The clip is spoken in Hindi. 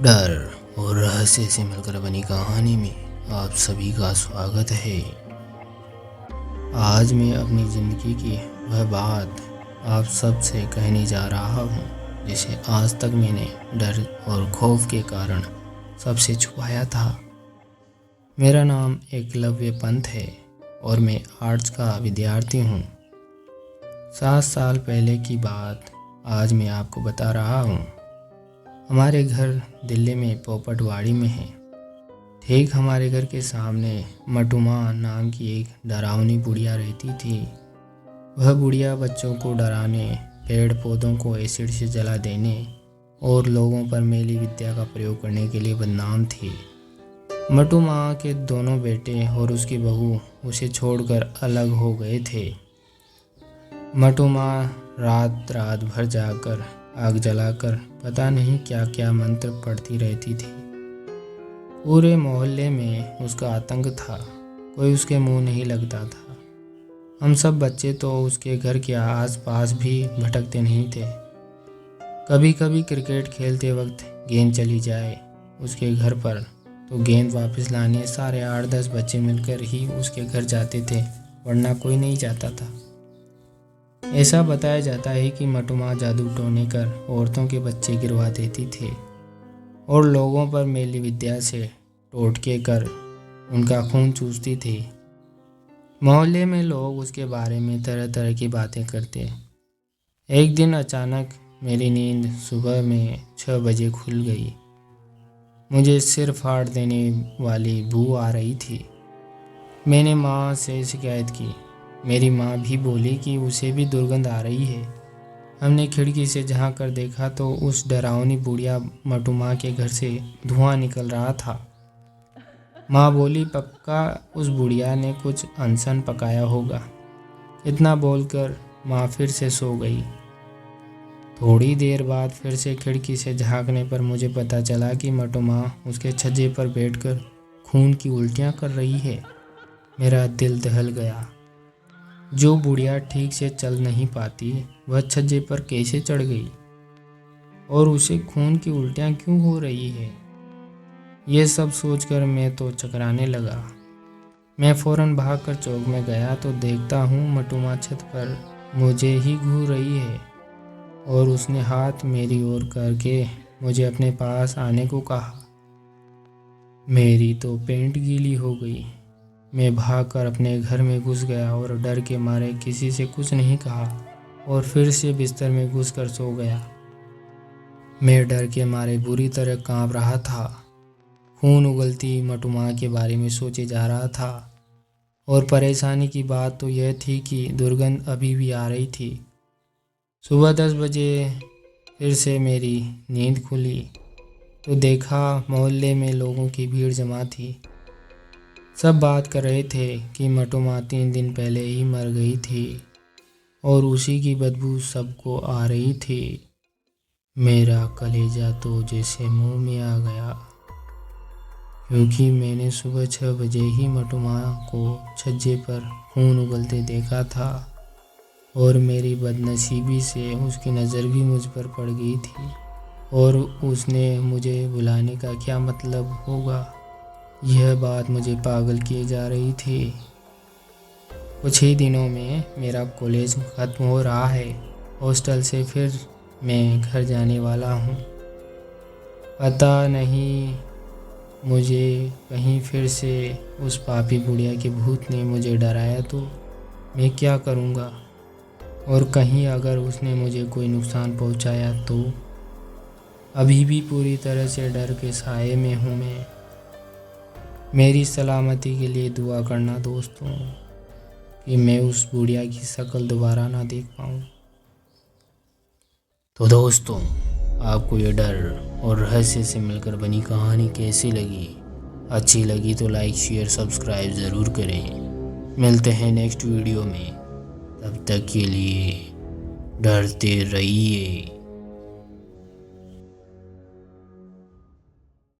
डर और रहस्य से मिलकर बनी कहानी में आप सभी का स्वागत है। आज मैं अपनी ज़िंदगी की वह बात आप सब से कहने जा रहा हूँ जिसे आज तक मैंने डर और खौफ के कारण सबसे छुपाया था। मेरा नाम एकलव्य पंत है और मैं आर्ट्स का विद्यार्थी हूँ। 7 साल पहले की बात आज मैं आपको बता रहा हूँ। हमारे घर दिल्ली में पोपटवाड़ी में है। ठीक हमारे घर के सामने मटुमा नाम की एक डरावनी बुढ़िया रहती थी। वह बुढ़िया बच्चों को डराने, पेड़ पौधों को एसिड से जला देने और लोगों पर मेली विद्या का प्रयोग करने के लिए बदनाम थी। मटुमा के दोनों बेटे और उसकी बहू उसे छोड़कर अलग हो गए थे। मटुमा रात रात भर जाकर आग जलाकर पता नहीं क्या क्या मंत्र पढ़ती रहती थी। पूरे मोहल्ले में उसका आतंक था, कोई उसके मुंह नहीं लगता था। हम सब बच्चे तो उसके घर के आसपास भी भटकते नहीं थे। कभी कभी क्रिकेट खेलते वक्त गेंद चली जाए उसके घर पर तो गेंद वापस लाने सारे 8-10 बच्चे मिलकर ही उसके घर जाते थे, वरना कोई नहीं जाता था। ऐसा बताया जाता है कि मटुमा जादू टोने कर औरतों के बच्चे गिरवा देती थी और लोगों पर मेली विद्या से टोटके कर उनका खून चूसती थी। मोहल्ले में लोग उसके बारे में तरह तरह की बातें करते। एक दिन अचानक मेरी नींद सुबह में 6 बजे खुल गई। मुझे सिर फाड़ देने वाली बू आ रही थी। मैंने माँ से शिकायत की। मेरी माँ भी बोली कि उसे भी दुर्गंध आ रही है। हमने खिड़की से झांक कर देखा तो उस डरावनी बुढ़िया मटुमा के घर से धुआं निकल रहा था। माँ बोली पक्का उस बुढ़िया ने कुछ अनशन पकाया होगा। इतना बोलकर माँ फिर से सो गई। थोड़ी देर बाद फिर से खिड़की से झांकने पर मुझे पता चला कि मटुमा उसके छज्जे पर बैठकर खून की उल्टियाँ कर रही है। मेरा दिल दहल गया। जो बुढ़िया ठीक से चल नहीं पाती वह छज्जे पर कैसे चढ़ गई और उसे खून की उल्टियाँ क्यों हो रही है। ये सब सोचकर मैं तो चकराने लगा। मैं फौरन भागकर चौक में गया तो देखता हूँ मटुमा छत पर मुझे ही घूर रही है और उसने हाथ मेरी ओर करके मुझे अपने पास आने को कहा। मेरी तो पैंट गीली हो गई। मैं भागकर अपने घर में घुस गया और डर के मारे किसी से कुछ नहीं कहा और फिर से बिस्तर में घुसकर सो गया। मैं डर के मारे बुरी तरह कांप रहा था। खून उगलती मटुमा के बारे में सोचे जा रहा था और परेशानी की बात तो यह थी कि दुर्गंध अभी भी आ रही थी। सुबह 10 बजे फिर से मेरी नींद खुली तो देखा मोहल्ले में लोगों की भीड़ जमा थी। सब बात कर रहे थे कि मटुमा 3 दिन पहले ही मर गई थी और उसी की बदबू सबको आ रही थी। मेरा कलेजा तो जैसे मुंह में आ गया क्योंकि मैंने सुबह 6 बजे ही मटुमा को छज्जे पर खून उगलते देखा था और मेरी बदनसीबी से उसकी नज़र भी मुझ पर पड़ गई थी और उसने मुझे बुलाने का क्या मतलब होगा। यह बात मुझे पागल किए जा रही थी। कुछ ही दिनों में मेरा कॉलेज ख़त्म हो रहा है। हॉस्टल से फिर मैं घर जाने वाला हूँ। पता नहीं मुझे कहीं फिर से उस पापी बुढ़िया के भूत ने मुझे डराया तो मैं क्या करूँगा और कहीं अगर उसने मुझे कोई नुकसान पहुँचाया तो। अभी भी पूरी तरह से डर के साए में हूँ मैं। मेरी सलामती के लिए दुआ करना दोस्तों कि मैं उस बुढ़िया की शक्ल दोबारा ना देख पाऊँ। तो दोस्तों, आपको ये डर और रहस्य से मिलकर बनी कहानी कैसी लगी? अच्छी लगी तो लाइक शेयर सब्सक्राइब ज़रूर करें। मिलते हैं नेक्स्ट वीडियो में। तब तक के लिए डरते रहिए।